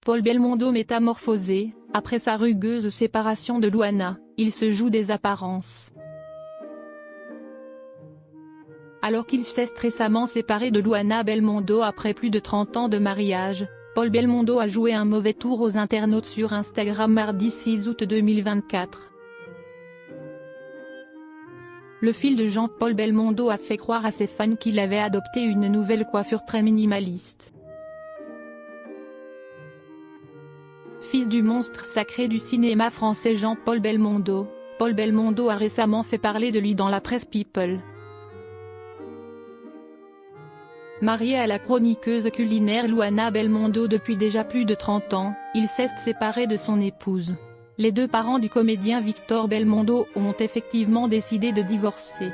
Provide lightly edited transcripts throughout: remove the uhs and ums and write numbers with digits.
Paul Belmondo métamorphosé, après sa rugueuse séparation de Luana, il se joue des apparences. Alors qu'il s'est récemment séparé de Luana Belmondo après plus de 30 ans de mariage, Paul Belmondo a joué un mauvais tour aux internautes sur Instagram mardi 6 août 2024. Le fil de Jean-Paul Belmondo a fait croire à ses fans qu'il avait adopté une nouvelle coiffure très minimaliste. Fils du monstre sacré du cinéma français Jean-Paul Belmondo, Paul Belmondo a récemment fait parler de lui dans la presse People. Marié à la chroniqueuse culinaire Luana Belmondo depuis déjà plus de 30 ans, il s'est séparé de son épouse. Les deux parents du comédien Victor Belmondo ont effectivement décidé de divorcer.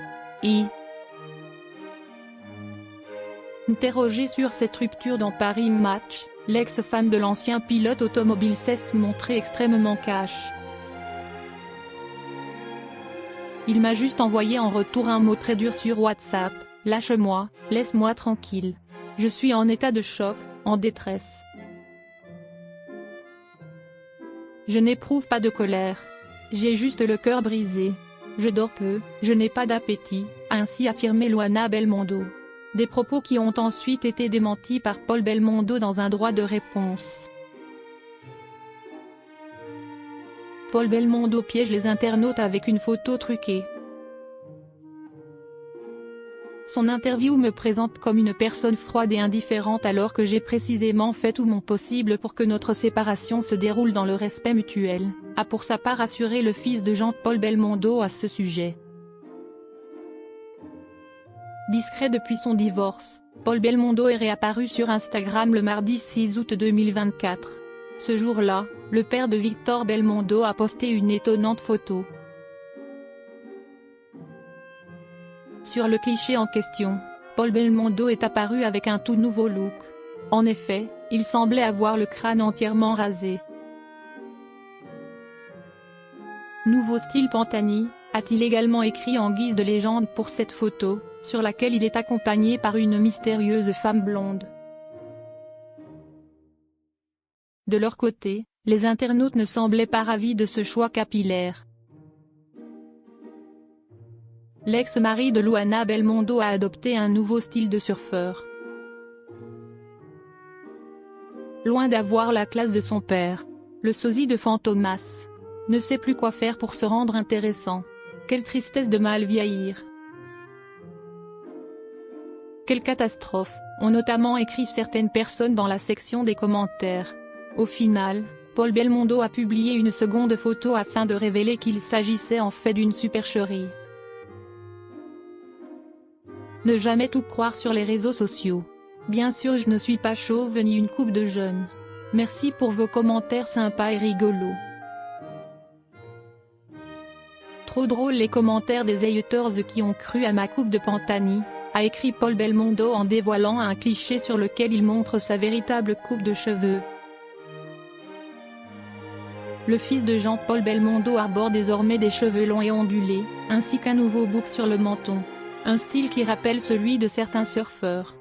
Interrogée sur cette rupture dans Paris Match, l'ex-femme de l'ancien pilote automobile s'est montrée extrêmement cash. Il m'a juste envoyé en retour un mot très dur sur WhatsApp: lâche-moi, laisse-moi tranquille. Je suis en état de choc, en détresse. Je n'éprouve pas de colère. J'ai juste le cœur brisé. Je dors peu, je n'ai pas d'appétit, a ainsi affirmé Luana Belmondo. Des propos qui ont ensuite été démentis par Paul Belmondo dans un droit de réponse. Paul Belmondo piège les internautes avec une photo truquée. Son interview me présente comme une personne froide et indifférente alors que j'ai précisément fait tout mon possible pour que notre séparation se déroule dans le respect mutuel, a pour sa part assuré le fils de Jean-Paul Belmondo à ce sujet. Discret depuis son divorce, Paul Belmondo est réapparu sur Instagram le mardi 6 août 2024. Ce jour-là, le père de Victor Belmondo a posté une étonnante photo. Sur le cliché en question, Paul Belmondo est apparu avec un tout nouveau look. En effet, il semblait avoir le crâne entièrement rasé. Nouveau style Pantani, a-t-il également écrit en guise de légende pour cette photo, sur laquelle il est accompagné par une mystérieuse femme blonde. De leur côté, les internautes ne semblaient pas ravis de ce choix capillaire. L'ex-mari de Luana Belmondo a adopté un nouveau style de surfeur. Loin d'avoir la classe de son père, le sosie de Fantomas ne sait plus quoi faire pour se rendre intéressant. Quelle tristesse de mal vieillir. Quelle catastrophe, ont notamment écrit certaines personnes dans la section des commentaires. Au final, Paul Belmondo a publié une seconde photo afin de révéler qu'il s'agissait en fait d'une supercherie. Ne jamais tout croire sur les réseaux sociaux. Bien sûr, je ne suis pas chauve ni une coupe de jeune. Merci pour vos commentaires sympas et rigolos. Trop drôle les commentaires des haters qui ont cru à ma coupe de Pantani, a écrit Paul Belmondo en dévoilant un cliché sur lequel il montre sa véritable coupe de cheveux. Le fils de Jean-Paul Belmondo arbore désormais des cheveux longs et ondulés, ainsi qu'un nouveau bouc sur le menton. Un style qui rappelle celui de certains surfeurs.